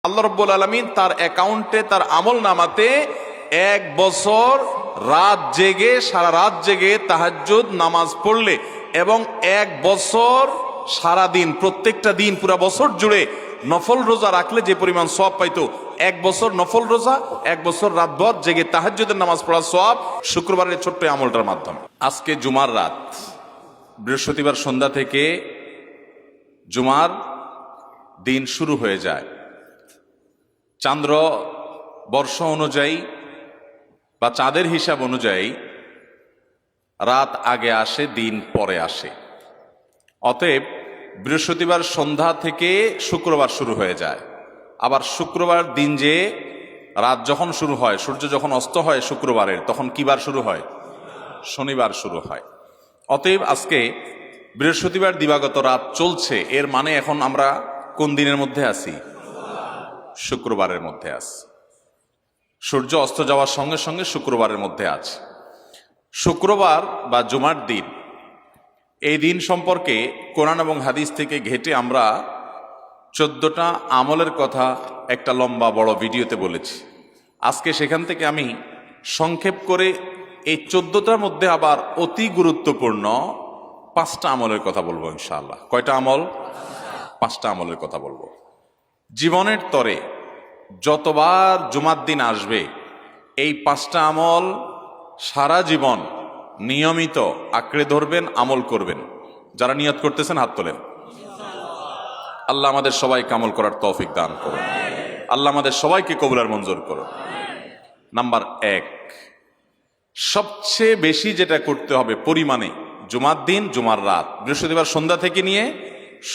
আল্লাহ রাব্বুল আলামিন তার অ্যাকাউন্টে, তার আমল নামাতে 1 বছর রাত জেগে, সারা রাত জেগে তাহাজ্জুদ নামাজ পড়লে এবং 1 বছর সারা দিন, প্রত্যেকটা দিন পুরা বছর জুড়ে নফল রোজা রাখলে যে পরিমাণ সওয়াব পাইতো, 1 বছর নফল রোজা, 1 বছর রাতভর জেগে তাহাজ্জুদের নামাজ পড়ার সওয়াব শুক্রবারের ছোট্ট আমলটার মাধ্যমে। আজকে জুমার রাত, বৃহস্পতিবার সন্ধ্যা থেকে জুমার দিন শুরু হয়ে যায়। চান্দ্র বর্ষ অনুযায়ী বা চাঁদের হিসাব অনুযায়ী রাত আগে আসে, দিন পরে আসে। অতএব বৃহস্পতিবার সন্ধ্যা থেকে শুক্রবার শুরু হয়ে যায়। আবার শুক্রবার দিন যে রাত যখন শুরু হয়, সূর্য যখন অস্ত হয় শুক্রবারের, তখন কি বার শুরু হয়? শনিবার শুরু হয়। অতএব আজকে বৃহস্পতিবার দিবাগত রাত চলছে, এর মানে এখন আমরা কোন দিনের মধ্যে আছি? শুক্রবারের মধ্যে আছি। সূর্য অস্ত যাওয়ার সঙ্গে সঙ্গে শুক্রবারের মধ্যে আছে। শুক্রবার বা জুমার দিন, এই দিন সম্পর্কে কোরআন এবং হাদিস থেকে ঘেটে আমরা 14টা আমলের কথা একটা লম্বা বড় ভিডিওতে বলেছি। আজকে সেখান থেকে আমি সংক্ষেপ করে এই 14টার মধ্যে আবার অতি গুরুত্বপূর্ণ 5টা আমলের কথা বলবো ইনশাআল্লাহ। কয়টা আমল? 5টা আমলের কথা বলবো। জীবনের তরে যতবার জুমার দিন আসবে, এই 5টা আমল সারা জীবন নিয়মিত আঁকড়ে ধরবেন, আমল করবেন। যারা নিয়ত করতেছেন হাত তোলেন। আল্লাহ আমাদের সবাইকে আমল করার তৌফিক দান করুন। আল্লাহ আমাদের সবাইকে কবুল আর মঞ্জুর করুন। নাম্বার 1, সবচেয়ে বেশি যেটা করতে হবে পরিমাণে, জুমার দিন, জুমার রাত, বৃহস্পতিবার সন্ধ্যা থেকে নিয়ে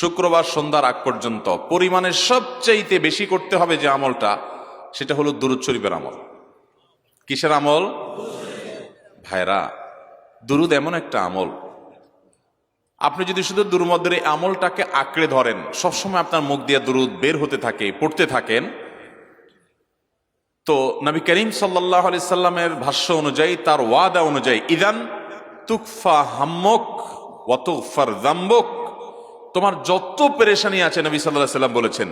শুক্রবার সন্ধ্যার আগ পর্যন্ত পরিমাণে সবচেয়ে বেশি করতে হবে যে আমলটা, সেটা হলো দুরূদ শরীফের আমল। কিসের আমল? ভাইরা, দুরূদ এমন একটা আমল, আপনি যদি শুধু দুরূদের এই আমলটাকে আঁকড়ে ধরেন, সবসময় আপনার মুখ দিয়ে দুরূদ বের হতে থাকে, পড়তে থাকেন, তো নবী করিম সাল্লাল্লাহু আলাইহি সাল্লামের ভাষ্য অনুযায়ী, তার ওয়াদা অনুযায়ী, ইদান তুকফা হাম্মুক ওয়া তুগফার যামবুক, তোমার যত পেরেশানি আছে, নবী সাল্লাল্লাহু আলাইহি সাল্লাম বলেছেন,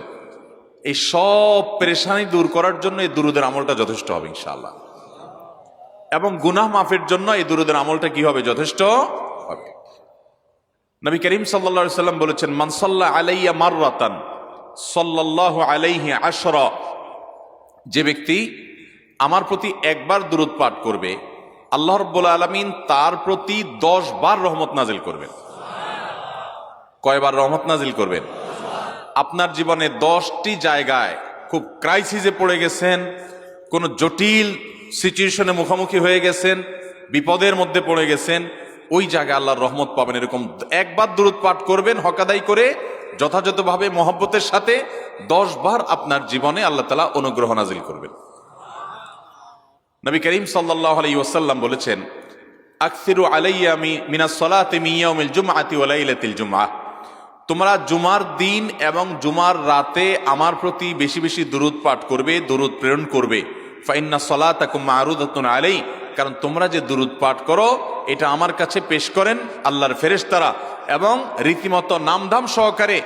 এই সব পেরেশানি দূর করার জন্য এই দুরূদের আমলটা যথেষ্ট হবে ইনশাআল্লাহ। এবং গুনাহ মাফের জন্য এই দুরূদের আমলটা কি হবে? যথেষ্ট হবে। নবী করিম সাল্লাল্লাহু আলাইহি সাল্লাম বলেছেন, মান সাল্লা আলাইয়া মাররাতান সাল্লাল্লাহু আলাইহি আশরা, যে ব্যক্তি আমার প্রতি একবার দুরূদ পাঠ করবে, আল্লাহ রাব্বুল আলামিন তার প্রতি 10 বার রহমত নাজিল করবেন। কয়বার রহমত নাজিল করবেন? আপনার জীবনে 10টি জায়গায় খুব ক্রাইসিসে পড়ে গেছেন, কোন জটিল সিচুয়েশনে মুখোমুখি হয়ে গেছেন, বিপদের মধ্যে পড়ে গেছেন, ওই জায়গায় আল্লাহর রহমত পাবেন। এরকম একবার দুরূদ পাঠ করবেন হকাদাই করে, যথাযথভাবে মহব্বতের সাথে 10 বার আপনার জীবনে আল্লাহ তাআলা অনুগ্রহ নাজিল করবেন। নবী করিম সাল্লাল্লাহু আলাইহি ওয়াসাল্লাম বলেছেন, আকসিরু আলাইয়া মিনাস সালাতি মিন ইয়াউমিল জুমআতি ওয়া লাইলাতিল জুমআহ, তোমরা জুমার দিন এবং জুমার রাতে আমার প্রতি বেশি বেশি দুরূদ পাঠ করবে, দুরূদ প্রেরণ করবে। ফাইন্না সালাতাকুম মারুদাতুন আলাই, কারণ তোমরা যে দুরূদ পাঠ করো এটা আমার কাছে পেশ করেন আল্লাহর ফেরেশতারা, এবং রীতিমতো নামধাম সহকারে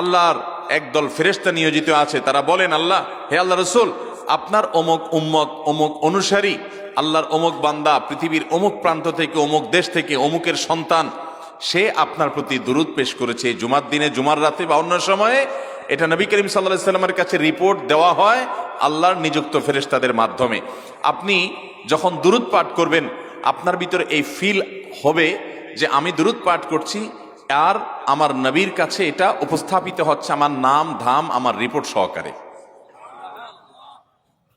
আল্লাহর একদল ফেরেশতা নিয়োজিত আছে। তারা বলেন, আল্লাহ, হে আল্লাহ রাসূল, আপনার অমুক উম্মত, অমুক অনুসারী, আল্লাহর অমুক বান্দা পৃথিবীর অমুক প্রান্ত থেকে, অমুক দেশ থেকে, অমুকের সন্তান, সে আপনার প্রতি দুরূদ পেশ করেছে জুমার দিনে, জুমার রাতে বা অন্য সময়ে। এটা নবী করিম সাল্লাল্লাহু আলাইহি সাল্লামের কাছে রিপোর্ট দেওয়া হয় আল্লাহর নিযুক্ত ফেরেশতাদের মাধ্যমে। আপনি যখন দুরূদ পাঠ করবেন, আপনার ভিতরে এই ফিল হবে যে আমি দুরূদ পাঠ করছি, আর আমার নবীর কাছে এটা উপস্থাপিত হচ্ছে আমার নাম ধাম, আমার রিপোর্ট সহকারে।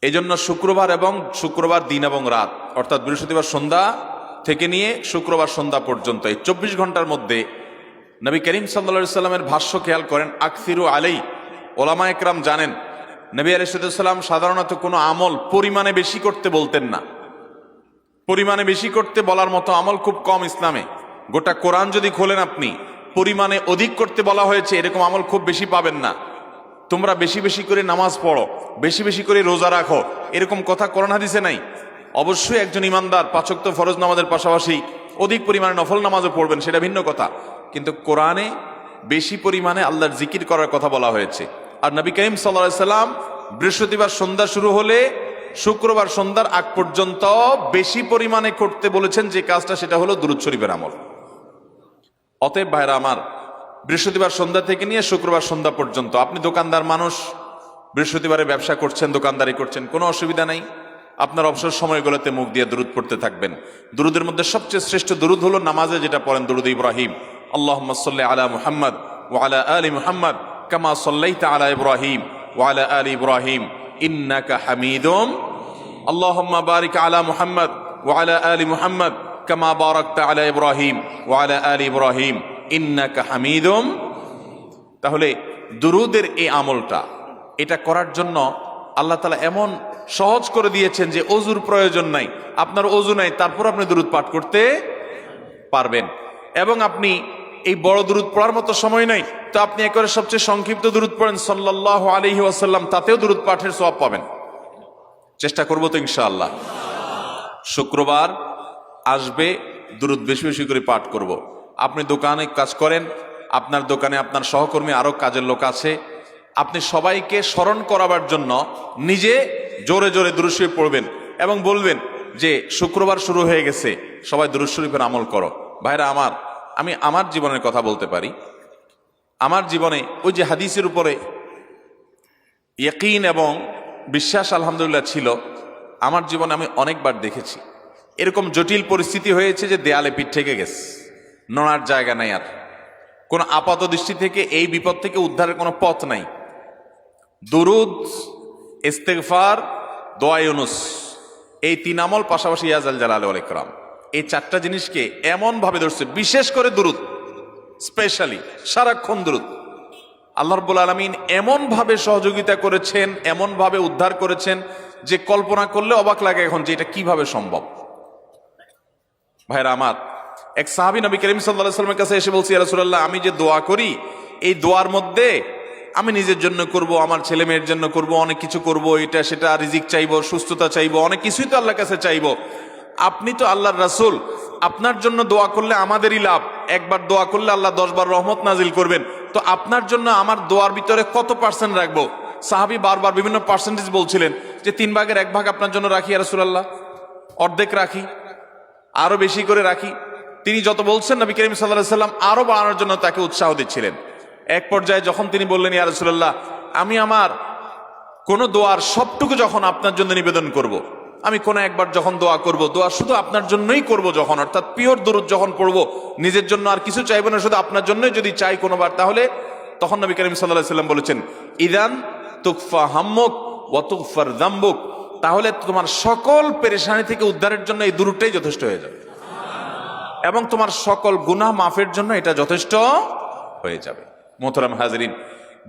এই জন্য শুক্রবার এবং শুক্রবার দিন এবং রাত, অর্থাৎ বৃহস্পতিবার সন্ধ্যা থেকে নিয়ে শুক্রবার সন্ধ্যা পর্যন্ত এই 24 ঘন্টার মধ্যে নবী করিম সাল্লাল্লাহু আলাইহি সাল্লামের ভাষ্য খেয়াল করেন, আকসিরু আলাই। ওলামা একরাম জানেন, নবী আলাইহিস সালাম সাধারণত কোনো আমল পরিমাণে বেশি করতে বলতেন না। পরিমাণে বেশি করতে বলার মতো আমল খুব কম ইসলামে। গোটা কোরআন যদি খোলেন আপনি, পরিমাণে অধিক করতে বলা হয়েছে এরকম আমল খুব বেশি পাবেন না। তোমরা বেশি বেশি করে নামাজ পড়ো, বেশি বেশি করে রোজা রাখো, এরকম কথা কোরআন হাদিসে নাই। অবশ্যই একজন ইমানদার 5 ওয়াক্ত ফরজ নামাজের পাশাপাশি অধিক পরিমাণে নফল নামাজও পড়বেন, সেটা ভিন্ন কথা। কিন্তু কোরআনে বেশি পরিমাণে আল্লাহর জিকির করার কথা বলা হয়েছে। আর নবী করিম সাল্লাল্লাহু আলাইহি সাল্লাম বৃহস্পতিবার সন্ধ্যা শুরু হলে শুক্রবার সন্ধ্যার আগ পর্যন্ত বেশি পরিমাণে করতে বলেছেন যে কাজটা, সেটা হলো দুরূদ শরীফের আমল। অতএব ভাইরা আমার, বৃহস্পতিবার সন্ধ্যা থেকে নিয়ে শুক্রবার সন্ধ্যা পর্যন্ত আপনি দোকানদার মানুষ, বৃহস্পতিবারে ব্যবসা করছেন, দোকানদারি করছেন, কোনো অসুবিধা নাই। আপনার অবসর সময়গুলোতে মুখ দিয়ে দুরূদ পড়তে থাকবেন। দুরূদের মধ্যে সবচেয়ে শ্রেষ্ঠ দুরূদ হলো নামাজে যেটা পড়েন, দুরূদ ইব্রাহিম। আল্লাহুম্মা সাল্লি আলা মুহাম্মদ ওয়া আলা আলি মুহাম্মদ কামা সাল্লাইতা আলা ইব্রাহিম ওয়া আলা আলি ইব্রাহিম ইন্নাকা হামিদুম। আল্লাহুম্মা বারিক আলা মুহাম্মদ ওয়া আলা আলি মুহাম্মদ কামা বারাকতা আলা ইব্রাহিম ওয়া আলা আলি ইব্রাহিম ইন্নাকা হামিদুম। তাহলে দুরূদের এই আমলটা, এটা করার জন্য আল্লাহ তাআলা এমন সহজ করে দিয়েছেন যে ওযুর প্রয়োজন নাই। আপনার ওযু নাই, তারপর আপনি দুরূদ পাঠ করতে পারবেন। এবং আপনি এই বড় দুরূদ পড়ার মতো সময় নাই, তো আপনি একেবারে সবচেয়ে সংক্ষিপ্ত দুরূদ পড়েন সাল্লাল্লাহু আলাইহি ওয়াসাল্লাম, তাতেও দুরূদ পাঠের সওয়াব পাবেন। চেষ্টা করব তো ইনশাআল্লাহ। শুক্রবার আসবে, দুরূদ বেশি বেশি করে পাঠ করব। আপনি দোকানে কাজ করেন, আপনার দোকানে আপনার সহকর্মী আরো কাজের লোক আছে, আপনি সবাইকে স্মরণ করাবার জন্য নিজে জোরে জোরে দুরূদ শরীফ পড়বেন এবং বলবেন যে শুক্রবার শুরু হয়ে গেছে, সবাই দুরূদ শরীফের আমল করো। ভাইরা আমার, আমি আমার জীবনের কথা বলতে পারি। আমার জীবনে ওই যে হাদিসের উপরে ইয়াকিন এবং বিশ্বাস আলহামদুলিল্লাহ ছিল, আমার জীবনে আমি অনেকবার দেখেছি এরকম জটিল পরিস্থিতি হয়েছে যে দেয়ালে পিঠ থেকে গেছে, নড়ার জায়গা নাই, আর কোন আপাত দৃষ্টি থেকে এই বিপদ থেকে উদ্ধারের কোনো পথ নাই। দুরুদ, ইস্তেগফার, দোয়া ইউনুস, এই তিন আমল পাশাপাশি ইয়া জাল জালালি ওয়াল ইকরাম, এই চারটা জিনিসকে এমন ভাবে ধরছে, বিশেষ করে দুরুদ, স্পেশালি সারাক্ষণ দুরুদ। আল্লাহ রাব্বুল আলামিন এমন ভাবে সহযোগিতা করেছেন, এমন ভাবে উদ্ধার করেছেন যে কল্পনা করলে অবাক লাগে এখন যে এটা কিভাবে সম্ভব। ভাইরা আমার, এক সাহাবী নবী করিম সাল্লাল্লাহু আলাইহি ওয়াসাল্লামের কাছে এসে বলছি, ইয়া রাসূলুল্লাহ, আমি যে দোয়া করি, এই দোয়ার মধ্যে আমি নিজের জন্য করব, আমার ছেলে মেয়ের জন্য করব, অনেক কিছু করব, এটা সেটা, রিজিক চাইবো, সুস্থতা চাইবো, অনেক কিছুই তো আল্লাহর কাছে চাইবো। আপনি তো আল্লাহর রাসূল, আপনার জন্য দোয়া করলে আমাদেরই লাভ, একবার দোয়া করলে আল্লাহ 10 বার রহমত নাজিল করবেন, তো আপনার জন্য আমার দোয়ার ভিতরে কত পার্সেন্ট রাখবো? সাহাবী বারবার বিভিন্ন পার্সেন্টেজ বলছিলেন যে 3 ভাগের 1 ভাগ আপনার জন্য রাখি ইয়া রাসূলুল্লাহ, অর্ধেক রাখি, আরো বেশি করে রাখি। তিনি যত বলছেন নবী করিম সাল্লাল্লাহু আলাইহি ওয়াসাল্লাম আরো বাড়ানোর জন্য তাকে উৎসাহ দিচ্ছিলেন। এক পর্যায়ে যখন তিনি বললেন, ইয়া রাসূলুল্লাহ, আমি আমার কোন দোয়ার সবটুকু যখন আপনার জন্য নিবেদন করব, আমি কোন একবার যখন দোয়া করব, দোয়া শুধু আপনার জন্যই করব যখন, অর্থাৎ পিওর দুরূদ যখন পড়বো, নিজের জন্য আর কিছু চাইবো না, শুধু আপনার জন্যই যদি চাই কোনোবার, তাহলে তখন নবী করিম সাল্লাল্লাহু আলাইহি ওয়াসাল্লাম বলেছেন, ইদান তুকফা হাম্মুক ওয়া তুগফার যামবুক, তাহলে তোমার সকল পেরেশানি থেকে উদ্ধারের জন্য এই দুরূদটাই যথেষ্ট হয়ে যাবে, এবং তোমার সকল গুনাহ মাফের জন্য এটা যথেষ্ট হয়ে যাবে। মোহতারাম হাজরিন,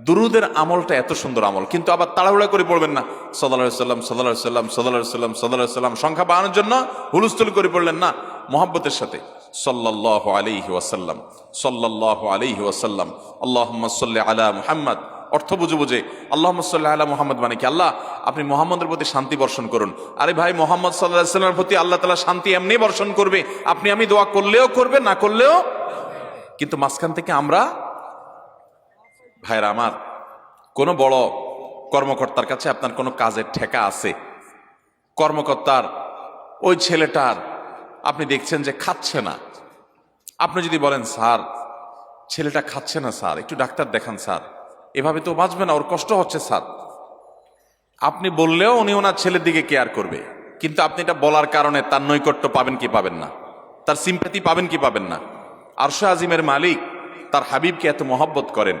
দুরূদের আমলটা এত সুন্দর আমল, কিন্তু আবার তাড়াহুড়া করে পড়বেন না, সাল্লাল্লাহু আলাইহি ওয়াসাল্লাম সাল্লাল্লাহু আলাইহি ওয়াসাল্লাম সাল্লাল্লাহু আলাইহি ওয়াসাল্লাম সাল্লাল্লাহু আলাইহি ওয়াসাল্লাম সংখ্যা বাড়ানোর জন্য হুলস্থুল করে পড়লেন না, মুহাব্বতের সাথে সাল্লাল্লাহু আলাইহি ওয়াসাল্লাম সাল্লাল্লাহু আলাইহি ওয়াসাল্লাম আল্লাহুম্মা সাল্লি আলা মুহাম্মদ, অর্থ বুঝে বুঝে আল্লাহুম্মা সাল্লি আলা মুহাম্মদ মানে কি, আল্লাহ আপনি মুহাম্মদের প্রতি শান্তি বর্ষণ করুন। আরে ভাই, মুহাম্মদ সাল্লাল্লাহু আলাইহি ওয়াসাল্লামের প্রতি আল্লাহ তাআলা শান্তি এমনি বর্ষণ করবে, আপনি আমি দোয়া করলেও করবে, না করলেও। কিন্তু মাঝখান থেকে আমরা, ভাইরা আমার, কোন বড় কর্মকর্তার কাছে আপনার কোনো কাজের ঠেকা আছে, কর্মকর্তার ওই ছেলেটার আপনি দেখছেন যে খাচ্ছে না, আপনি যদি বলেন, স্যার ছেলেটা খাচ্ছে না স্যার, একটু ডাক্তার দেখান স্যার, এভাবে তো বাঁচবে না, ওর কষ্ট হচ্ছে স্যার, আপনি বললেও উনি ওনার ছেলের দিকে কেয়ার করবে, কিন্তু আপনি এটা বলার কারণে তার নৈকট্য পাবেন কি পাবেন না, তার সিম্প্যাথি পাবেন কি পাবেন না। আরশে আজিমের মালিক তার হাবিবকে এত মহব্বত করেন,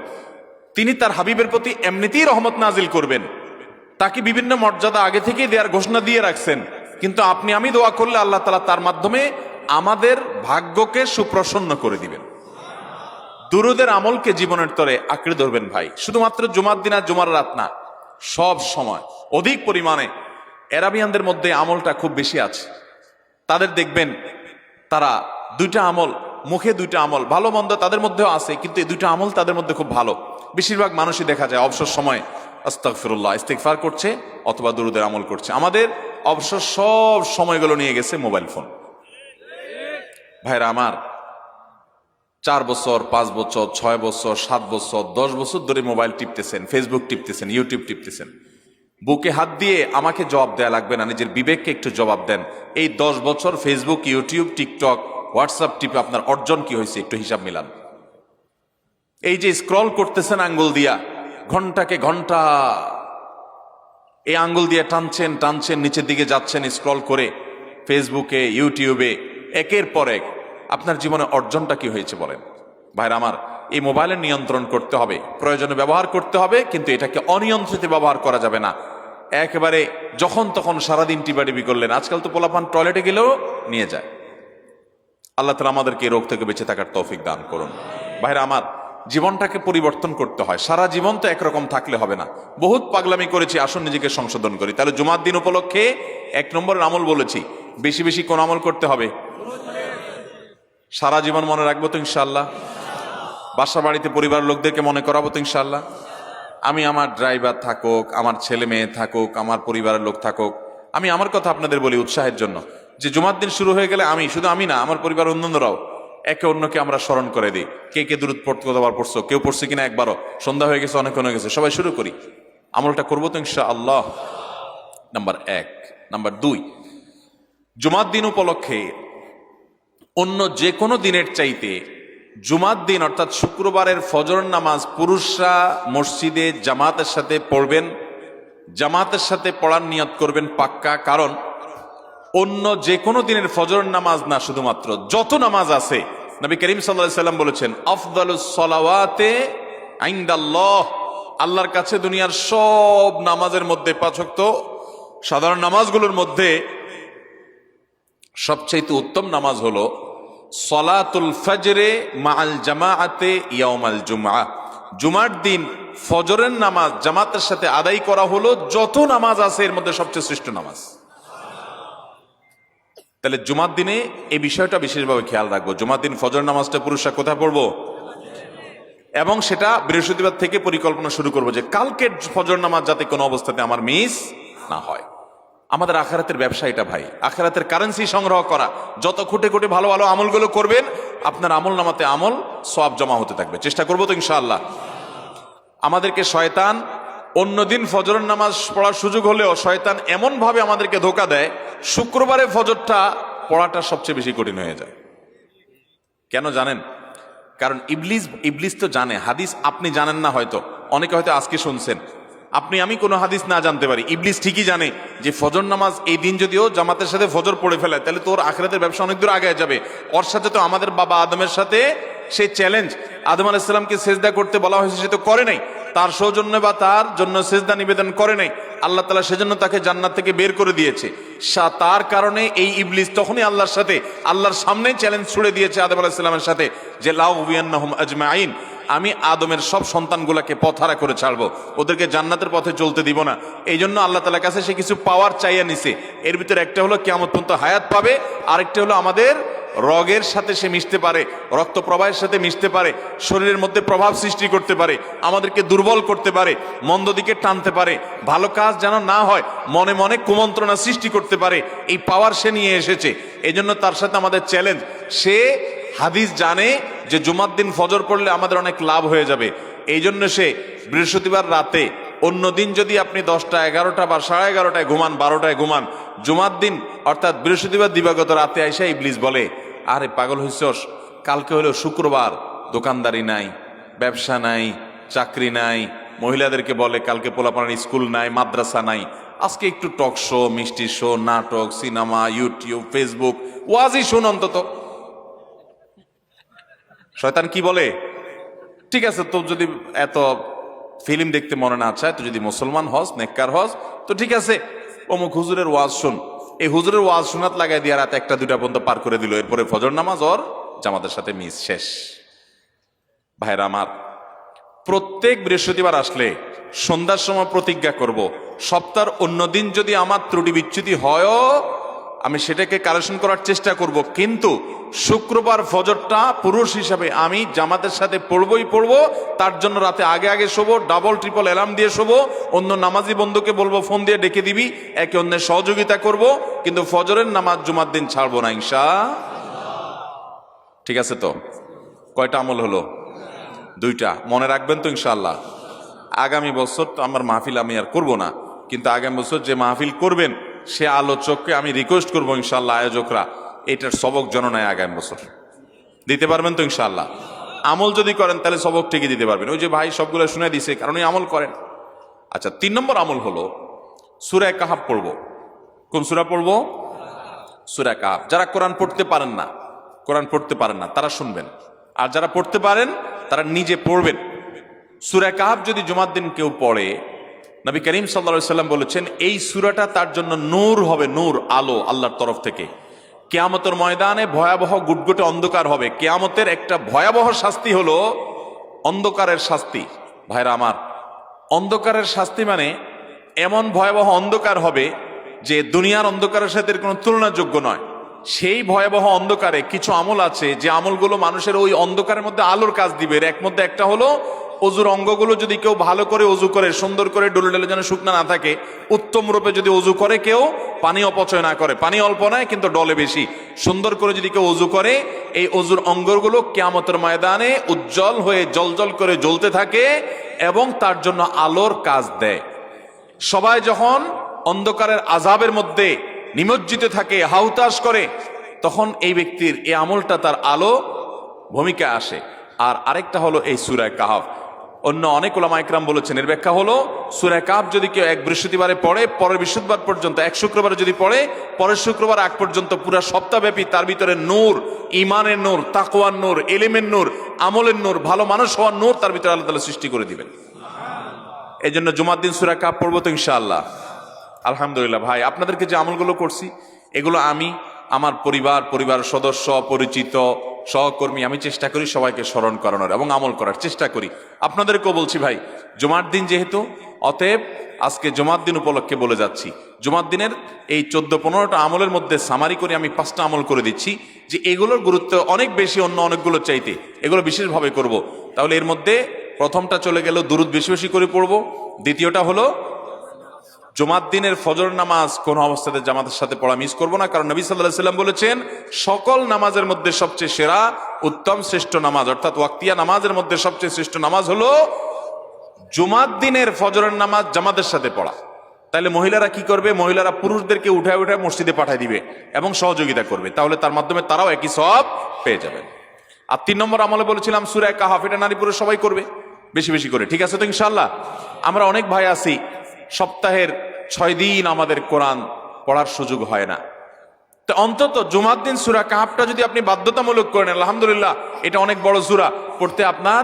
তিনি তার হাবিবের প্রতি এমনিতেই রহমত নাজিল করবেন, তাকে বিভিন্ন মর্যাদা আগে থেকেই দেওয়ার ঘোষণা দিয়ে রাখছেন, কিন্তু আপনি আমি দোয়া করলে আল্লাহ তাআলা তার মাধ্যমে আমাদের ভাগ্যকে সুপ্রসন্ন করে দিবেন। দুরূদের আমলকে জীবনের তরে আঁকড়ে ধরবেন ভাই, শুধুমাত্র জুমার দিন আর জুমার রাত না, সব সময় অধিক পরিমাণে। এরাবিয়ানদের মধ্যে আমলটা খুব বেশি আছে, তাদের দেখবেন তারা দুইটা আমল, মুখে দুইটা আমল, ভালো মন্দ তাদের মধ্যেও আছে, কিন্তু এই দুইটা আমল তাদের মধ্যে খুব ভালো। বেশিরভাগ মানুষই দেখা যায় অবসর সময় আস্তাগফিরুল্লাহ, ইস্তিগফার করছে অথবা দুরূদের আমল করছে। আমাদের অবসর সব সময়গুলো নিয়ে গেছে মোবাইল ফোন। ভাইরা আমার, 4 বছর 5 বছর 6 বছর 7 বছর 10 বছর ধরে মোবাইল টিপতেছেন, ফেসবুক টিপতেছেন, ইউটিউব টিপতেছেন, বুকে হাত দিয়ে আমাকে জবাব দেয়া লাগবে না, নিজের বিবেককে একটু জবাব দেন। এই 10 বছর ফেসবুক, ইউটিউব, টিকটক, হোয়াটসঅ্যাপ টিপে আপনার অর্জন কি হয়েছে একটু হিসাব মিলান। এই যে স্ক্রল করতেছেন আঙ্গুল দিয়া, ঘন্টাকে ঘন্টা এই আঙ্গুল দিয়ে টানছেন টানছেন, নিচের দিকে যাচ্ছেন স্ক্রল করে ফেসবুকে, ইউটিউবে, একের পর এক। আপনার জীবনে অর্জনটা কি হয়েছে বলেন? ভাইরা আমার, এই মোবাইলের নিয়ন্ত্রণ করতে হবে, প্রয়োজনে ব্যবহার করতে হবে, কিন্তু এটাকে অনিয়ন্ত্রিত ব্যবহার করা যাবে না। একেবারে যখন তখন সারাদিন টিপাটিপি করলেন। আজকাল তো পোলাপান টয়লেটে গেলেও নিয়ে যায়। আল্লাহ তাআলা আমাদেরকে এই রোগ থেকে বেঁচে থাকার তৌফিক দান করুন। ভাইরা আমার, জীবনটাকে পরিবর্তন করতে হয়। সারা জীবন তো একরকম থাকলে হবে না। বহুত পাগলামি করেছি, আসুন নিজেকে সংশোধন করি। তাহলে জুমার দিন উপলক্ষে 1 নম্বরের আমল বলেছি, বেশি বেশি কোন আমল করতে হবে? সারা জীবন মনে রাখবো তো ইনশাআল্লাহ। বাসা বাড়িতে পরিবার লোকদেরকে মনে করাবো তো ইনশাআল্লাহ। আমি আমার ড্রাইভার থাকুক, আমার ছেলে মেয়ে থাকুক, আমার পরিবারের লোক থাকুক, আমি আমার কথা আপনাদের বলি উৎসাহের জন্য, যে জুমার দিন শুরু হয়ে গেলে শুধু আমি না, আমার পরিবার অন্যান্যরাও একে অন্যকে আমরা স্মরণ করে দিই। কে কে দূরত পড়তে কতবার পড়ছো, কেউ পড়ছে কিনা একবারও, সন্ধ্যা হয়ে গেছে, অনেক হয়ে গেছে, সবাই শুরু করি। আমলটা করবো তো ইনশাআল্লাহ। নাম্বার 1। নাম্বার 2, জুমার দিন উপলক্ষে অন্য যে কোনো দিনের চাইতে জুমার দিন অর্থাৎ শুক্রবারের ফজর নামাজ পুরুষরা মসজিদে জামাতের সাথে পড়বেন। জামাতের সাথে পড়ার নিয়ত করবেন পাক্কা। কারণ অন্য যে কোনো দিনের ফজর নামাজ না, শুধুমাত্র যত নামাজ আছে, নবী করিম সাল্লাল্লাহু আলাইহি সাল্লাম বলেছেন, আফদালুস সালাওয়াতে ইনদাল্লাহ, আল্লাহর কাছে দুনিয়ার সব নামাজের মধ্যে 5 ওয়াক্ত সাধারণ নামাজগুলোর মধ্যে সবচেয়ে উত্তম নামাজ হলো সলাতুল ফজরে মাআল জামাআতে ইয়াউমাল জুমআহ। জুমার দিন ফজরের নামাজ জামাতের সাথে আদায় করা হলো যত নামাজ আছে এর মধ্যে সবচেয়ে শ্রেষ্ঠ নামাজ। তাহলে জুমার দিনে এই বিষয়টা বিশেষভাবে খেয়াল রাখবো। জুমার দিন ফজর নামাজটা পুরুষরা কোথায় পড়বো? এবং সেটা বৃহস্পতিবার থেকে পরিকল্পনা শুরু করবো যে কালকের ফজর নামাজ যাতে কোনো অবস্থাতে আমার মিস না হয়। আমাদের আখিরাতের ব্যবসা এটা ভাই, আখিরাতের কারেন্সি সংগ্রহ করা। যত খুঁটে খুঁটে ভালো ভালো আমলগুলো করবেন, আপনার আমল নামাতে আমল সওয়াব জমা হতে থাকবে। চেষ্টা করবো তো ইনশাআল্লাহ। আমাদেরকে শয়তান অন্যদিন ফজরের নামাজ পড়ার সুযোগ হলেও শয়তান এমন ভাবে আমাদেরকে ধোঁকা দেয়, শুক্রবারে ফজরটা পড়াটা সবচেয়ে বেশি কঠিন হয়ে যায়। কেন জানেন? কারণ ইবলিস তো জানে হাদিস আপনি জানেন না, হয়তো অনেকে হয়তো আজকে শুনছেন, আমি কোনো হাদিস না জানতে পারি, ইবলিস ঠিকই জানে যে ফজর নামাজ এই দিন যদিও জামাতের সাথে ফজর পড়ে ফেলে তাহলে তোর আখিরাতের ব্যবসা অনেক দূর আগে যাবে। ওর সাথে তো আমাদের বাবা আদমের সাথে সেই চ্যালেঞ্জ, আদম আলাইহিস সালামকে সেজদা করতে বলা হয়েছে, সে তো করে নাই, তার সৌজন্য বা তার জন্য সেজদা নিবেদন করে নাই। আল্লাহ তাআলা সেজন্য তাকে জান্নাত থেকে বের করে দিয়েছে। তার কারণে এই ইবলিস তখনই আল্লাহর সামনে চ্যালেঞ্জ ছুড়ে দিয়েছে আদম আলাইহিস সালামের সাথে, যে লা উবিয়ান্নাহুম আজমাইন, আমি আদমের সব সন্তানগুলাকে পথহারা করে ছাড়বো, ওদেরকে জান্নাতের পথে চলতে দিব না। এই জন্য আল্লাহ তাআলার কাছে সে কিছু পাওয়ার চাইয়া নিছে। এর ভিতরে একটা হলো কিয়ামত পর্যন্ত হায়াত পাবে, আরেকটা হলো আমাদের রগের সাথে সে মিশতে পারে, রক্ত প্রবাহের সাথে মিশতে পারে, শরীরের মধ্যে প্রভাব সৃষ্টি করতে পারে, আমাদেরকে দুর্বল করতে পারে, মন্দ দিকে টানতে পারে, ভালো কাজ যেন না হয় মনে মনে কুমন্ত্রণা সৃষ্টি করতে পারে। এই পাওয়ার সে নিয়ে এসেছে। এই জন্য তার সাথে আমাদের চ্যালেঞ্জ। সে হাদিস জানে যে জুমার দিন ফজর পড়লে আমাদের অনেক লাভ হয়ে যাবে। এই জন্য সে বৃহস্পতিবার রাতে, অন্য দিন যদি আপনি 10টা 11টা বা 11:30টায় ঘুমান, 12টায় ঘুমান, জুমার দিন অর্থাৎ বৃহস্পতিবার দিবাগত রাতে আইসা ইবলিস বলে, আরে পাগল হইছস, কালকে হলো শুক্রবার, দোকানদারি নাই, ব্যবসা নাই, চাকরি নাই, মহিলাদেরকে বলে কালকে পোলাপানের স্কুল নাই, মাদ্রাসা নাই, আজকে একটু টক শো, মিষ্টি শো, নাটক, সিনেমা, ইউটিউব, ফেসবুক, ওয়াজই শুন অন্তত। শয়তান কি বলে? ঠিক আছে, তো যদি এত ফিল্ম দেখতে মনে না চায়, তো যদি মুসলমান হস, নেককার হস, তো ঠিক আছে, অমুক হুজুরের ওয়াজ শুন। এই হুজুরের ওয়াজ শোনাত লাগাই দিয়ে রাত 1টা 2টা পর্যন্ত পার করে দিল। এরপরে ফজর নামাজ ওর জামাতের সাথে মিস শেষ। ভাইরা আমার, প্রত্যেক বৃহস্পতিবার আসলে সন্ধ্যার সময় প্রতিজ্ঞা করব, সপ্তাহের অন্য দিন যদি আমার ত্রুটি বিচ্যুতি হয়ও আমি সেটাকে কারেকশন করার চেষ্টা করব, কিন্তু শুক্রবার ফজরটা পুরুষ হিসাবে আমি জামাতের সাথে পড়বই পড়বো। তার জন্য রাতে আগে আগে শোবো, ডাবল ট্রিপল অ্যালার্ম দিয়ে শোবো, অন্য নামাজি বন্ধুকে বলবো ফোন দিয়ে ডেকে দিবি, একে অন্যের সহযোগিতা করব, কিন্তু ফজরের নামাজ জুমার দিন ছাড়বো না ইনশাআল্লাহ। ঠিক আছে তো? কয়টা আমল হলো? 2টা। মনে রাখবেন তো ইনশাআল্লাহ? আগামী বছর তো আমার মাহফিল আমি আর করব না, কিন্তু আগামী বছর যে মাহফিল করবেন সে আলোচককে আমি রিকোয়েস্ট করবো ইনশাল্লাহ, আয়োজকরা এটার সবক যেন নেয় আগামী বছর। দিতে পারবেন তো ইনশাল্লাহ? আমল যদি করেন তাহলে সবক ঠিকই দিতে পারবেন। ওই যে ভাই সবগুলো শুনে দিছে, কারণ এই আমল করেন। আচ্ছা, 3 নম্বর আমল হলো সূরা কাহাফ পড়বো। কোন সূরা পড়বো? সূরা কাহাফ। যারা কোরআন পড়তে পারেন না তারা শুনবেন, আর যারা পড়তে পারেন তারা নিজে পড়বেন। সূরা কাহাফ যদি জুমার দিন কেউ পড়ে, নবী করিম সাল্লাল্লাহু আলাইহি সাল্লাম বলেছেন এই সূরাটা তার জন্য নূর হবে, নূর, আলো আল্লাহর তরফ থেকে। কিয়ামতের ময়দানে ভয়াবহ গুটগুটে অন্ধকার হবে। কিয়ামতের একটা ভয়াবহ শাস্তি হলো অন্ধকারের শাস্তি। ভাইরা আমার, অন্ধকারের শাস্তি মানে এমন ভয়াবহ অন্ধকার হবে যে দুনিয়ার অন্ধকারের সাথে কোনো তুলনাযোগ্য নয়। সেই ভয়াবহ অন্ধকারে কিছু আমল আছে যে আমলগুলো মানুষের ওই অন্ধকারের মধ্যে আলোর কাজ দিবে। এর মধ্যে একটা হলো অজুর অঙ্গগুলো যদি কেউ ভালো করে অজু করে, সুন্দর করে ডলে ডলে যেন শুকনা না থাকে, উত্তম রূপে যদি অজু করে কেউ, পানি অপচয় না করে, পানি অল্প নয় কিন্তু ডলে বেশি, সুন্দর করে যদি কেউ অজু করে, এই অজুর অঙ্গগুলো কিয়ামতের ময়দানে উজ্জ্বল হয়ে জলজল করে জ্বলতে থাকে এবং তার জন্য আলোর কাজ দেয়। সবাই যখন অন্ধকারের আযাবের মধ্যে নিমজ্জিত থাকে, হাউতাশ করে, তখন এই ব্যক্তির এই আমলটা তার আলো ভূমিকা আসে। আর আরেকটা হলো এই সূরা কাহাফ। অন্য অনেক উলামা ইকরাম বলেছেন এর ব্যাখ্যা হলো সূরা কাহাফ যদি কেউ এক বৃহস্পতিবারে পড়ে, পরের বৃহস্পতিবার পর্যন্ত, এক শুক্রবারে যদি পড়ে, পরের শুক্রবার আগ পর্যন্ত পুরা সপ্তাহব্যাপী তার ভিতরে নূর, ঈমানের নূর, তাকওয়ার নূর, ইলমের নূর, আমলের নূর, ভালো মানুষ হওয়ার নূর তার ভিতরে আল্লাহ তাআলা সৃষ্টি করে দিবেন। এই জন্য জুমার দিন সূরা কাহাফ পড়বো তো ইনশাআল্লাহ। আলহামদুলিল্লাহ ভাই, আপনাদেরকে যে আমলগুলো করছি এগুলো আমি, আমার পরিবার সদস্য, পরিচিত, সহকর্মী, আমি চেষ্টা করি সবাইকে স্মরণ করানোর এবং আমল করার চেষ্টা করি। আপনাদেরকেও বলছি ভাই, জুমার দিন যেহেতু, অতএব আজকে জুমার দিন উপলক্ষে বলে যাচ্ছি, জুমার দিনের এই 14-15টা আমলের মধ্যে সামারি করে আমি 5টা আমল করে দিচ্ছি যে এগুলোর গুরুত্ব অনেক বেশি অন্য অনেকগুলো চাইতে, এগুলো বিশেষভাবে করব। তাহলে এর মধ্যে প্রথমটা চলে গেল দুরুদ বেশি বেশি করে পড়বো। দ্বিতীয়টা হলো জুমার দিনের ফজর নামাজ কোন অবস্থাতে জামাতের সাথে পড়া মিস করবো না, কারণ নবী সাল্লাল্লাহু আলাইহি সাল্লাম বলেছেন সকল নামাজের মধ্যে সবচেয়ে সেরা, উত্তম, শ্রেষ্ঠ নামাজ, অর্থাৎ ওয়াক্তিয়া নামাজের মধ্যে সবচেয়ে শ্রেষ্ঠ নামাজ হলো জুমার দিনের ফজরের নামাজ জামাতের সাথে পড়া। তাহলে মহিলারা কি করবে? মহিলারা পুরুষদেরকে উঠায় উঠায় মসজিদে পাঠিয়ে দিবে এবং সহযোগিতা করবে, তাহলে তার মাধ্যমে তারাও একই সওয়াব পেয়ে যাবেন। আর 3 নম্বর আমলে বলেছিলাম সূরা কাহাফ, এটা নারী পুরুষ সবাই করবে বেশি বেশি করে, ঠিক আছে তো ইনশাআল্লাহ? আমরা অনেক ভাই আছি সপ্তাহের 6 দিন আমাদের কোরআন পড়ার সুযোগ হয় না, তো অন্তত জুমার দিন সূরা কাহাফটা যদি আপনি বাধ্যতামূলক করেন, আলহামদুলিল্লাহ, এটা অনেক বড় সূরা, পড়তে আপনার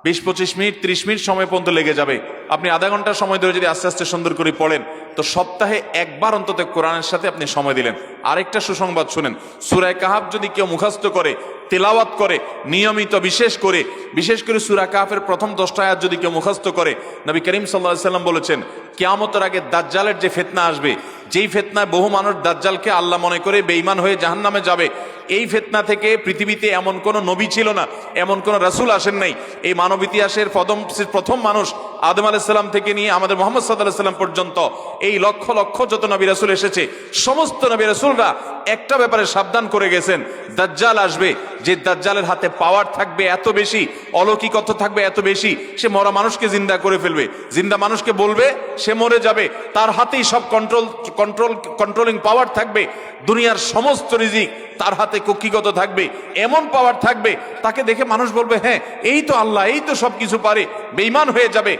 20-25 মিনিট 30 মিনিট সময় পর্যন্ত লেগে যাবে। আপনি আধা ঘন্টা সময় ধরে যদি আস্তে আস্তে সুন্দর করে পড়েন, তো সপ্তাহে একবার অন্তত কোরআনের সাথে আপনি সময় দিলেন। আরেকটা সুসংবাদ শুনেন, সূরা কাহাফ যদি কেউ মুখস্থ করে, তেলাওয়াত করে নিয়মিত, বিশেষ করে সূরা কাহাফের প্রথম 10টা আয়াত যদি কেউ মুখস্থ করে, নবী করিম সাল্লাল্লাহু আলাইহি সাল্লাম বলেছেন কিয়ামতের আগে দাজ্জালের যে ফিতনা আসবে, যেই ফিতনায় বহু মানুষ দাজ্জালকে আল্লাহ মনে করে বেঈমান হয়ে জাহান্নামে যাবে, এই ফিতনা থেকে পৃথিবীতে এমন কোন নবী ছিল না, এমন কোন রাসূল আসেন নাই। এই মানব ইতিহাসের প্রথম মানুষ আদম আলাইহিস সালাম থেকে নিয়ে আমাদের মুহাম্মদ সাল্লাল্লাহু আলাইহি সাল্লাম পর্যন্ত এই লক্ষ লক্ষ যত নবী রাসূল এসেছে, সমস্ত নবী রাসূলরা একটা ব্যাপারে সাবধান করে গেছেন, দাজ্জাল আসবে, যে দাজ্জালের হাতে পাওয়ার থাকবে এত বেশি, অলৌকিকত্ব থাকবে এত বেশি, সে মরা মানুষকে জিন্দা করে ফেলবে, জিন্দা মানুষকে বলবে সে মরে যাবে, তার হাতেই সব কন্ট্রোলিং পাওয়ার থাকবে, দুনিয়ার সমস্ত রিজিক তার হাতে কক্ষিগত থাকবে, এমন পাওয়ার থাকবে তাকে দেখে মানুষ বলবে হ্যাঁ এই তো আল্লাহ, এই তো সবকিছু পারে, বেঈমান হয়ে যাবে।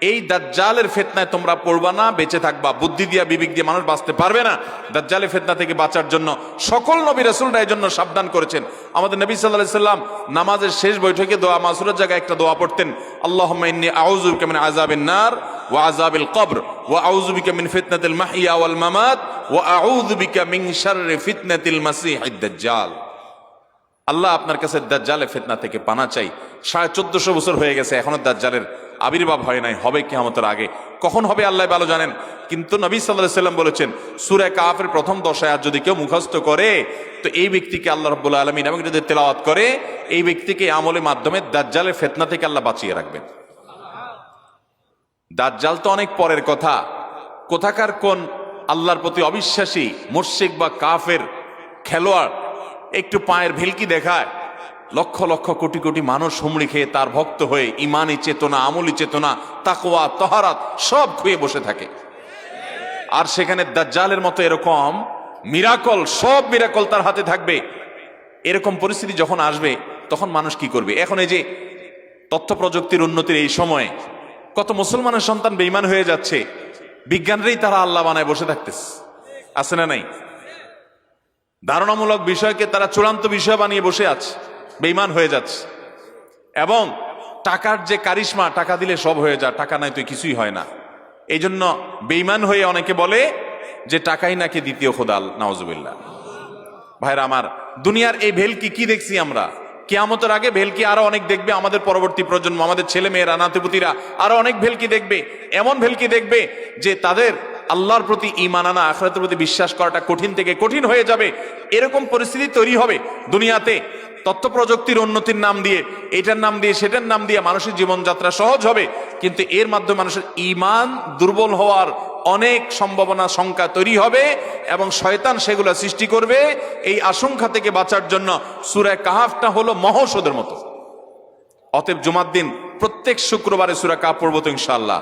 এই দাজ্জালের ফিতনায় তোমরা পড়বা না, বেঁচে থাকবা। বুদ্ধি দিয়া বিবেক দিয়ে মানুষ বাঁচতে পারবে না। দাজ্জালের ফিতনা থেকে বাঁচার জন্য সকল নবী রাসূলরা এর জন্য সাবধান করেছেন। আমাদের নবী সাল্লাল্লাহু আলাইহি সাল্লাম নামাজের শেষ বৈঠকে দোয়া মাসুরের জায়গায় একটা দোয়া পড়তেন, আল্লাহুম্মা ইন্নী আউযু বিকা মিন আযাবিন নার ওয়া আযাবিল কবর ওয়া আউযু বিকা মিন ফিতনাতিল মাহইয়া ওয়াল মামাত ওয়া আউযু বিকা মিন শাররি ফিতনাতিল মাসীহিদ দাজ্জাল। আল্লাহ আপনার কাছে দাজ্জালের ফিতনা থেকে পানা চাই। 1450 বছর হয়ে গেছে, এখনো দাজ্জালের আবির্ভাব হয় নাই, হবে কিয়ামতের আগে, কখন হবে আল্লাহ ভালো জানেন। কিন্তু নবী সাল্লাল্লাহু আলাইহি সাল্লাম বলেছেন সূরা কাহাফের প্রথম 10 আয়াত যদি কেউ মুখস্থ করে, তো এই ব্যক্তিকে আল্লাহ রাব্বুল আলামিন এবং যদি তেলাওয়াত করে, এই ব্যক্তিকে আমলের মাধ্যমে দাজ্জালের ফিতনা থেকে আল্লাহ বাঁচিয়ে রাখবেন। দাজ্জাল তো অনেক পরের কথা, কোথাকার কোন আল্লাহর প্রতি অবিশ্বাসী মুশরিক বা কাফের খেলোয়াড় একটু পায়ের ভেলকি দেখায়, লক্ষ লক্ষ কোটি কোটি মানুষ হুমড়ি খেয়ে তার ভক্ত হয়ে ইমানি চেতনা, আমলি চেতনা, তাকওয়া, তাহারাত সব খুঁয়ে বসে থাকে। আর সেখানে দাজ্জালের মতো এরকম মিরাকল, সব মিরাকল তার হাতে থাকবে। এরকম পরিস্থিতি যখন আসবে তখন মানুষ কি করবে? এখন এই যে তথ্য প্রযুক্তির উন্নতির এই সময়ে কত মুসলমানের সন্তান বেঈমান হয়ে যাচ্ছে, বিজ্ঞানরাই তারা আল্লাহ বানায় বসে থাকতেছে, আছে না নাই? ধারণামূলক বিষয়কে তারা চূড়ান্ত বিষয় বানিয়ে বসে আছে, বেঈমান হয়ে যাচ্ছে। এবং টাকার যে কারিশমা, টাকা দিলে সব হয়ে যায়, টাকা নাই তো কিছুই হয় না। এই জন্য বেঈমান হয়ে অনেকে বলে যে টাকাই নাকি দ্বিতীয় খোদা, নাউজুবিল্লাহ। ভাইরা আমার, দুনিয়ার এই ভেলকি কি দেখছি আমরা? কিয়ামতের আগে ভেলকি আরো অনেক দেখবে আমাদের পরবর্তী প্রজন্ম, আমাদের ছেলে মেয়েরা, নাতিপুতিরা আরো অনেক ভেলকি দেখবে। এমন ভেলকি দেখবে যে তাদের আল্লাহর প্রতি ঈমান আনা, আখিরাতের প্রতি বিশ্বাস করাটা কঠিন থেকে কঠিন হয়ে যাবে। এরকম পরিস্থিতি তৈরি হবে দুনিয়াতে। তথ্য প্রযুক্তির উন্নতির নাম দিয়ে, এটার নাম দিয়ে, সেটার নাম দিয়ে মানুষের জীবনযাত্রা সহজ হবে, কিন্তু এর মাধ্যমে মানুষের ঈমান দুর্বল হওয়ার অনেক সম্ভাবনা, শঙ্কা তৈরি হবে এবং শয়তান সেগুলো সৃষ্টি করবে। এই আশঙ্কা থেকে বাঁচার জন্য সূরা কাহাফটা হলো মহৌষধের মতো। অতএব জুমার দিন প্রত্যেক শুক্রবারে সূরা কাহাফ পড়বো তো ইনশাআল্লাহ।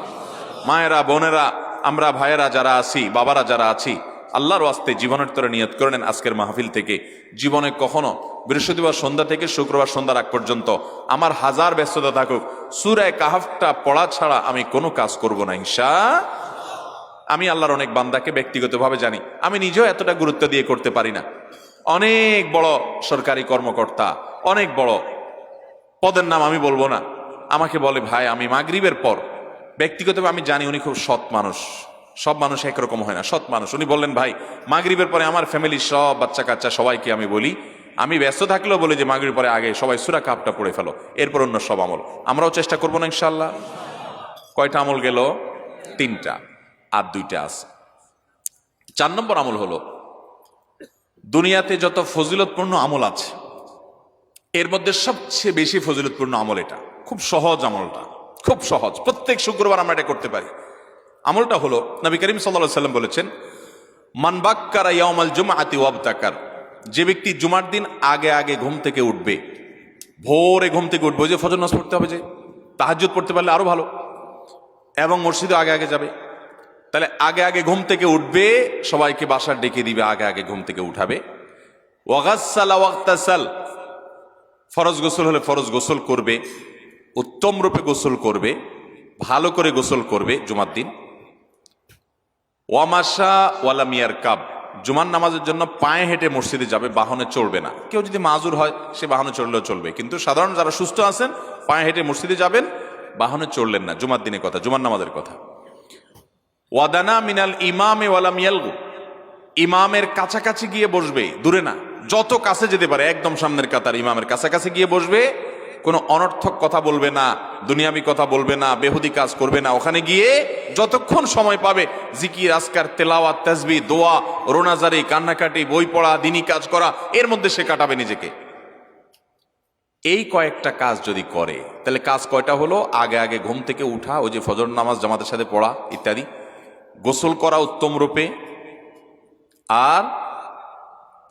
মায়েরা, বোনেরা, আমরা ভাইয়েরা যারা আছি, বাবারা যারা আছি, আল্লাহর ওয়াস্তে জীবনের তরে নিয়ত করে নেন আজকের মাহফিল থেকে, জীবনে কখনো বৃহস্পতিবার সন্ধ্যা থেকে শুক্রবার সন্ধ্যার আগ পর্যন্ত আমার হাজার ব্যস্ততা থাকুক, সূরা কাহাফটা পড়া ছাড়া আমি কোনো কাজ করব না ইনশাআল্লাহ। আমি আল্লাহর অনেক বান্দাকে ব্যক্তিগতভাবে জানি, আমি নিজেও এতটা গুরুত্ব দিয়ে করতে পারি না। অনেক বড় সরকারি কর্মকর্তা, অনেক বড় পদের নাম আমি বলবো না, আমাকে বলে ভাই আমি মাগরিবের পর, ব্যক্তিগতভাবে আমি জানি উনি খুব সৎ মানুষ, সব মানুষ একরকম হয় না, সৎ মানুষ। উনি বললেন ভাই মাগরিবের পরে আমার ফ্যামিলির সব বাচ্চা কাচ্চা সবাইকে আমি বলি, আমি ব্যস্ত থাকলেও বলি যে মাগরিবের পরে আগে সবাই সূরা কাহাফটা পড়ে ফেলো, এরপর অন্য সব আমল। আমরাও চেষ্টা করবো না ইনশাআল্লাহ। কয়টা আমল গেল? 3টা, আর 2টা আছে। 4 নম্বর আমল হলো, দুনিয়াতে যত ফজিলতপূর্ণ আমল আছে এর মধ্যে সবচেয়ে বেশি ফজিলতপূর্ণ আমল এটা। খুব সহজ আমলটা, খুব সহজ, প্রত্যেক শুক্রবার আমরা এটা করতে পারি। আমলটা হলো, নবী করিম সাল্লাল্লাহু আলাইহি ওয়াসাল্লাম বলেছেন, মান বাক্কারা ইয়াউমাল জুমআতি ওয়াবতাকার, যে ব্যক্তি জুমার দিন আগে আগে ঘুম থেকে উঠবে, ভোরে ঘুম থেকে উঠবে, যে ফজর নামাজ পড়তে হবে, যে তাহাজ্জুদ পড়তে পারলে আরো ভালো, এবং মসজিদে আগে আগে যাবে, তাহলে আগে আগে ঘুম থেকে উঠবে, সবাইকে বাসার ডেকে দিবে, আগে আগে ঘুম থেকে উঠাবে। ওয়াগাসসালা ওয়াগতাসাল, ফরজ গোসল হলে ফরজ গোসল করবে, উত্তম রূপে গোসল করবে, ভালো করে গোসল করবে জুমার দিন। ওয়ামাশা ওয়ালাম ইয়ারকাব, জুমার নামাজের জন্য পায়ে হেঁটে মসজিদে যাবে, বাহনে চড়বে না। কেউ যদি মাজুর হয় সে বাহনে চড়লেও চলবে, কিন্তু সাধারণ যারা সুস্থ আছেন পায়ে হেঁটে মসজিদে যাবেন, বাহনে চড়লেন না। জুমার দিনের কথা, জুমার নামাজের কথা। ওয়াদানা মিনাল ইমামে ওয়ালাম ইয়ালগু, ইমামের কাছাকাছি গিয়ে বসবে, দূরে না, যত কাছে যেতে পারে, একদম সামনের কাতার ইমামের কাছাকাছি গিয়ে বসবে, কোনো অনর্থক কথা বলবে না, দুনিয়াবি কথা বলবে না, বেহুদি কাজ করবে না। ওখানে গিয়ে যতক্ষণ সময় পাবে জিকির, আজকার, তেলাওয়াত, তাসবিহ, দোয়া, রোনাজারি, কান্নাকাটি, বই পড়া, দিনী কাজ করা, এর মধ্যে সে কাটাবে নিজেকে। এই কয়েকটা কাজ যদি করে তাহলে কাজ কয়টা হলো? আগে আগে ঘুম থেকে উঠা, ওই যে ফজর নামাজ জামাতের সাথে পড়া ইত্যাদি, গোসল করা উত্তম রূপে, আর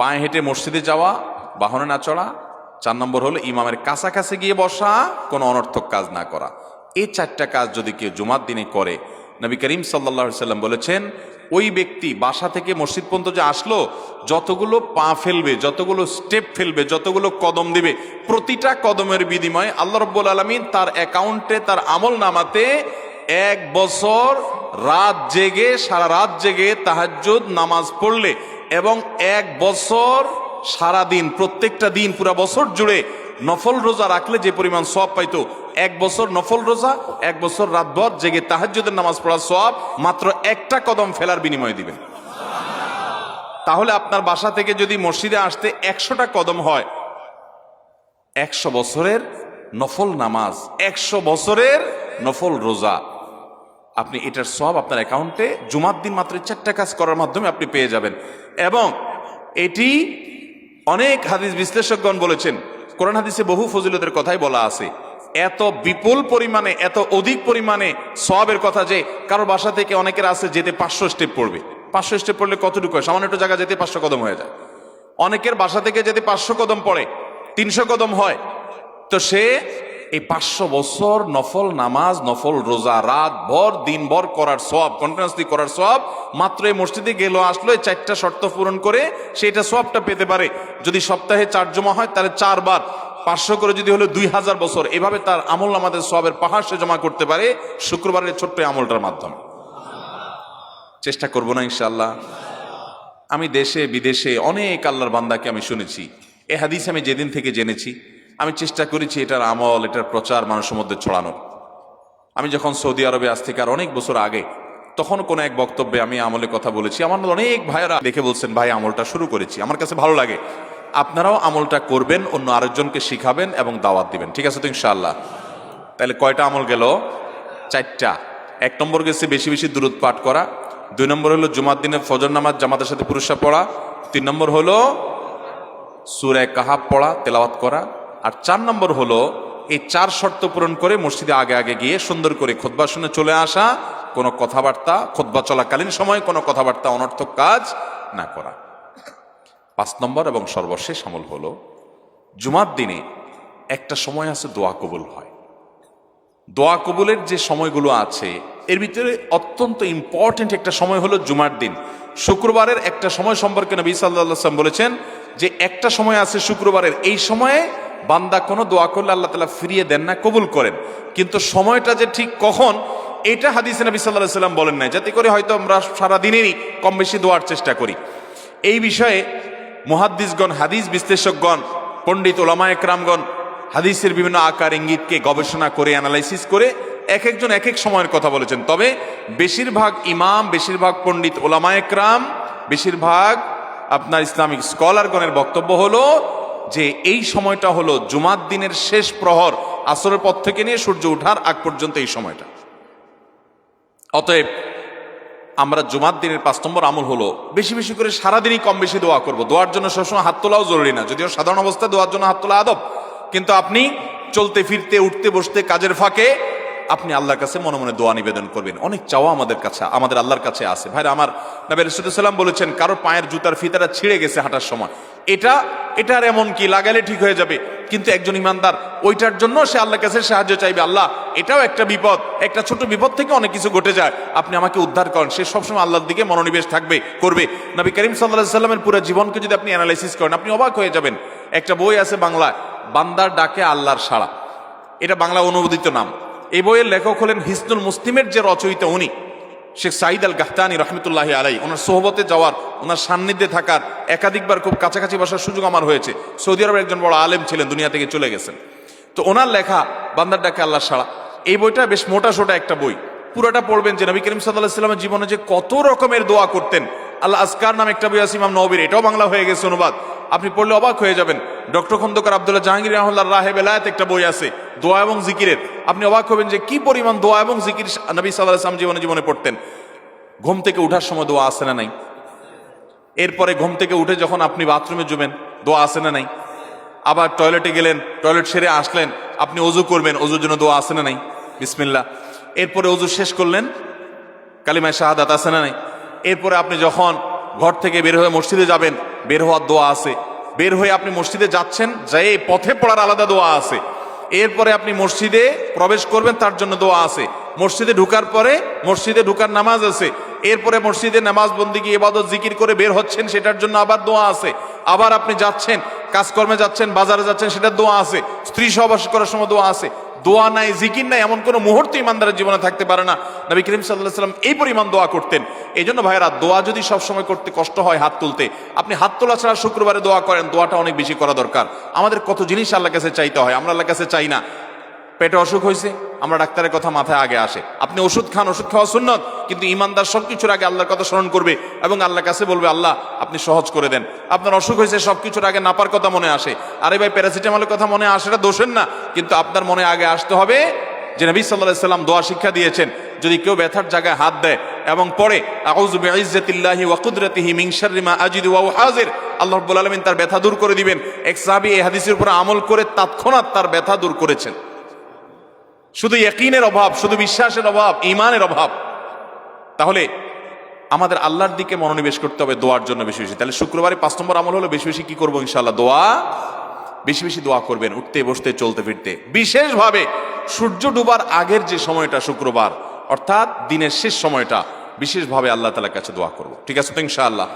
পায়ে হেঁটে মসজিদে যাওয়া, বাহনে না চড়া। 4 নম্বর হলো ইমামের কাছাকাছি গিয়ে বসা, কোনো অনর্থক কাজ না করা। এই 4টা কাজ যদি কেউ জুমার দিনে করে, নবী করিম সাল্লাল্লাহু আলাইহি সাল্লাম বলেছেন, ওই ব্যক্তি বাসা থেকে মসজিদ পর্যন্ত যে আসলো, যতগুলো পা ফেলবে, যতগুলো স্টেপ ফেলবে, যতগুলো কদম দিবে, প্রতিটা কদমের বিনিময়ে আল্লাহ রাব্বুল আলামিন তার অ্যাকাউন্টে, তার আমল নামাতে 1 বছর রাত জেগে, সারা রাত জেগে তাহাজ্জুদ নামাজ পড়লে এবং 1 বছর সারা দিন, প্রত্যেকটা দিন পুরা বছর জুড়ে নফল রোজা রাখলে যে পরিমাণ সওয়াব পাইতো, 1 বছর নফল রোজা, 1 বছর রাতভর জেগে তাহাজ্জুদের নামাজ পড়ার সওয়াব মাত্র একটা কদম ফেলার বিনিময়ে দিবেন। তাহলে আপনার বাসা থেকে যদি মসজিদে আসতে 100টা কদম হয়, 100 বছরের নফল নামাজ, 100 বছরের নফল রোজা, আপনি এটার সওয়াব আপনার অ্যাকাউন্টে জুমার দিন মাত্র 4টা কাজ করার মাধ্যমে আপনি পেয়ে যাবেন। এবং এটি অনেক হাদিস বিশ্লেষকগণ বলেছেন, কোরআন হাদিসে বহু ফজিলতের কথাই বলা আছে, এত বিপুল পরিমাণে, এত অধিক পরিমাণে সওয়াবের কথা যে কারো বাসা থেকে অনেকের আছে যেতে 500 স্টেপ পড়বে। 500 স্টেপ পড়লে কতটুকু হয়? সামান্য একটু জায়গা যেতে 500 কদম হয়ে যায়। অনেকের বাসা থেকে যেতে 500 কদম পড়ে, 300 কদম হয়, তো সে এই 500 বছর নফল নামাজ, নফল রোজা, রাত ভর দিন ভর করার সওয়াব, কন্টিনিউয়াসলি করার সওয়াব মাত্র এই মসজিদে গেল আসলো, এই 4টা শর্ত পূরণ করে সেটা সওয়াবটা পেতে পারে। যদি সপ্তাহে 4 জমা হয় তাহলে 4 বার 500 করে যদি হলো 2000 বছর, এভাবে তার আমল আমাদের সওয়াবের পাহাড় সে জমা করতে পারে শুক্রবারের ছোট্ট আমলটার মাধ্যমে। চেষ্টা করব না ইনশাআল্লাহ। আমি দেশে বিদেশে অনেক আল্লাহর বান্দাকে আমি শুনেছি, এই হাদিস আমি যেদিন থেকে জেনেছি আমি চেষ্টা করেছি এটার আমল, এটার প্রচার মানুষের মধ্যে ছড়ানোর। আমি যখন সৌদি আরবে আজ থেকে আর অনেক বছর আগে, তখন কোন এক বক্তব্যে আমি আমলের কথা বলেছি। আমার অনেক ভাইয়েরা দেখে বলছেন, ভাই আমলটা শুরু করেছি, আমার কাছে ভালো লাগে, আপনারাও আমলটা করবেন, অন্য আরেকজনকে শিখাবেন এবং দাওয়াত দিবেন। ঠিক আছে তো ইনশাআল্লাহ? তাহলে কয়টা আমল গেল? 4টা। 1 নম্বর গেছে বেশি বেশি দুরূদ পাঠ করা, 2 নম্বর হলো জুমার দিনে ফজর নামাজ জামাতের সাথে পুরুষরা পড়া, 3 নম্বর হলো সূরা কাহাফ পড়া, তেলাওয়াত করা, আর 4 নম্বর হলো এই 4 শর্ত পূরণ করে মসজিদে আগে আগে গিয়ে সুন্দর করে খুতবা শুনে চলে আসা, কোনো কথাবার্তা খুতবা চলাকালীন সময় কোনো কথাবার্তা অনর্থক কাজ না করা। 5 নম্বর এবং সর্বশেষ আমল হলো জুমার দিনে একটা সময় আছে দোয়া কবুল হয়। দোয়া কবুলের যে সময়গুলো আছে এর ভিতরে অত্যন্ত ইম্পর্টেন্ট একটা সময় হলো জুমার দিন। শুক্রবারের একটা সময় সম্পর্কে নবী সাল্লাল্লাহু আলাইহি ওয়াসাল্লাম বলেছেন যে একটা সময় আছে শুক্রবারের, এই সময়ে বান্দা কোনো দোয়া করলে আল্লাহ তাআলা ফিরিয়ে দেন না, কবুল করেন। কিন্তু সময়টা যে ঠিক কখন এটা হাদিসে নবী সাল্লাল্লাহু আলাইহি ওয়াসাল্লাম বলেন নাই, যাতে করে হয়তো আমরা সারা দিনেরই কম বেশি দোয়ার চেষ্টা করি। এই বিষয়ে মুহাদ্দিসগণ, হাদিস বিশ্লেষকগণ, পণ্ডিত ওলামায়ে কেরামগণ হাদিসের বিভিন্ন আকার ইঙ্গিতকে গবেষণা করে অ্যানালাইসিস করে এক একজন এক এক সময়ের কথা বলেছেন। তবে বেশিরভাগ ইমাম, বেশিরভাগ পণ্ডিত ওলামায়ে কেরাম, বেশিরভাগ আপনার ইসলামিক স্কলারগণের বক্তব্য হলো যে এই সময়টা হলো জুমার দিনের শেষ প্রহর, আসরের পর থেকে নিয়ে সূর্য ওঠার আগ পর্যন্ত এই সময়টা। অতএব আমরা জুমার দিনের 5 নম্বর আমল হলো বেশি বেশি করে সারাদিনই কম বেশি দোয়া করব। দোয়ার জন্য সবসময় হাত তোলাও জরুরি না, যদিও সাধারণ অবস্থায় দোয়ার জন্য হাত তোলা আদব, কিন্তু আপনি চলতে ফিরতে, উঠতে বসতে, কাজের ফাঁকে আপনি আল্লাহর কাছে মনে মনে দোয়া নিবেদন করবেন। অনেক চাওয়া আমাদের কাছে, আমাদের আল্লাহর কাছে আছে। ভাইরা আমার, নবী রাসূলুল্লাহ সাল্লাল্লাহু আলাইহি ওয়াসাল্লাম বলেছেন কারো পায়ের জুতার ফিতাটা ছিঁড়ে গেছে হাঁটার সময়, এটার এমন কি লাগালে ঠিক হয়ে যাবে, কিন্তু একজন ইমানদার ওইটার জন্য সে আল্লাহর কাছে সাহায্য চাইবে, আল্লাহ এটাও একটা বিপদ, একটা ছোট বিপদ থেকে অনেক কিছু ঘটে যায়, আপনি আমাকে উদ্ধার করেন। সে সবসময় আল্লাহর দিকে মনোনিবেশ করবে। নবী করিম সাল্লাল্লাহু আলাইহি ওয়াসাল্লামের পুরো জীবনকে যদি আপনি অ্যানালাইসিস করেন আপনি অবাক হয়ে যাবেন। একটা বই আছে বাংলায়, বান্দার ডাকে আল্লাহর সাড়া, এটা বাংলা অনুবাদিত নাম। এই বইয়ের লেখক হলেন হিসনুল মুসলিমের যে রচয়িতা উনি শেখ সাঈদ আল গাহতানী রহমতুল্লাহি আলাইহি। ওনার সোহবতে যাওয়ার, ওনার সান্নিধ্যে থাকার, একাধিকবার খুব কাছাকাছি বসার সুযোগ আমার হয়েছে। সৌদি আরবের একজন বড় আলেম ছিলেন, দুনিয়া থেকে চলে গেছেন। তো ওনার লেখা বান্দার ডাকে আল্লাহর সাড়া, এই বইটা বেশ মোটা সোটা একটা বই। পুরোটা পড়বেন যে নবী করিম সাল্লাল্লাহু আলাইহি ওয়াসাল্লামের জীবনে যে কত রকমের দোয়া করতেন। আল্লাহ আজকার নামে একটা বই আছে ইমাম নববীর, এটাও বাংলা হয়ে গেছে অনুবাদ, আপনি পড়লে অবাক হয়ে যাবেন। ডক্টর খন্দকার আব্দুল্লাহ জাহাঙ্গীর রাহিমাহুল্লাহ রাহে বেলায়েত একটা বই আছে দোয়া এবং জিকিরের, আপনি অবাক হবেন যে কি পরিমাণ দোয়া এবং জিকির নবী সাল্লাল্লাহু আলাইহি ওয়াসাল্লাম জীবনে পড়তেন। ঘুম থেকে উঠার সময় দোয়া আছে না নাই? এরপরে ঘুম থেকে উঠে যখন আপনি বাথরুমে যাবেন দোয়া আছে না নাই? আবার টয়লেটে গেলেন, টয়লেট সেরে আসলেন, আপনি ওযু করবেন, ওযুর জন্য দোয়া আছে না নাই? বিসমিল্লাহ। এরপরে ওযু শেষ করলেন, কালিমায়ে শাহাদাত আছে না নাই? এরপরে আপনি যখন ঘর থেকে বের হয়ে মসজিদে যাবেন, বের হওয়ার দোয়া আছে। বের হয়ে আপনি মসজিদে যাচ্ছেন, যাই পথে পড়ার আলাদা দোয়া আছে। এরপরে আপনি মসজিদে প্রবেশ করবেন, তার জন্য দোয়া আছে। মসজিদে ঢুকার পরে মসজিদে ঢুকার নামাজ আছে। এরপরে মসজিদে নামাজ বন্দিগি ইবাদত জিকির করে বের হচ্ছেন, সেটার জন্য আবার দোয়া আছে। আবার আপনি যাচ্ছেন, কাজকর্মে যাচ্ছেন, বাজারে যাচ্ছেন, সেটার দোয়া আছে। স্ত্রী সহবাস করার সময় দোয়া আছে। দোয়া নাই, জিকির নাই, এমন কোনো মুহূর্ত ইমানদারের জীবনে থাকতে পারে না। নবী করিম সাল্লাল্লাহু আলাইহি ওয়াসাল্লাম এই পরিমাণ দোয়া করতেন। এই জন্য ভাইয়েরা, দোয়া যদি সবসময় করতে কষ্ট হয় হাত তুলতে, আপনি হাত তোলা ছাড়া শুক্রবারে দোয়া করেন, দোয়াটা অনেক বেশি করা দরকার। আমাদের কত জিনিস আল্লাহর কাছে চাইতে হয়, আমরা আল্লাহর কাছে চাই না। পেটে অসুখ হয়েছে, আমরা ডাক্তারের কথা মাথায় আগে আসে, আপনি ওষুধ খান, ওষুধ খাওয়া সুন্নত, কিন্তু ইমানদার সবকিছুর আগে আল্লাহর কথা স্মরণ করবে এবং আল্লাহর কাছে বলবে আল্লাহ আপনি সহজ করে দেন। আপনার অসুখ হয়েছে, সবকিছুর আগে নাপার কথা মনে আসে, আরে ভাই প্যারাসিটামলের কথা মনে আসে, এটা দোষের না, কিন্তু আপনার মনে আগে আসতে হবে যে নবী সাল্লাল্লাহু আলাইহি ওয়াসাল্লাম দোয়া শিক্ষা দিয়েছেন, যদি কেউ ব্যথার জায়গায় হাত দেয় এবং পড়ে আউযু বিইজ্জাতিল্লাহি ওয়া কুদরাতিহি মিন শাররি মা আজিদু ওয়া হাজির, আল্লাহ রাব্বুল আলামিন তার ব্যথা দূর করে দিবেন। এক সাহাবী এই হাদিসের উপর আমল করে তৎক্ষণাৎ তার ব্যথা দূর করেছেন। শুধু ইয়াকিনের অভাব, শুধু বিশ্বাসের অভাব, ঈমানের অভাব। তাহলে আমাদের আল্লাহর দিকে মনোনিবেশ করতে হবে দোয়ার জন্য বেশি বেশি। তাহলে শুক্রবারে 5 নম্বর আমল হলো বেশি বেশি কি করবো ইনশাআল্লাহ? দোয়া বেশি বেশি দোয়া করবেন, উঠতে বসতে চলতে ফিরতে। বিশেষভাবে সূর্য ডুবার আগের যে সময়টা শুক্রবার, অর্থাৎ দিনের শেষ সময়টা, বিশেষভাবে আল্লাহ তাআলার কাছে দোয়া করব। ঠিক আছে তো ইনশাআল্লাহ?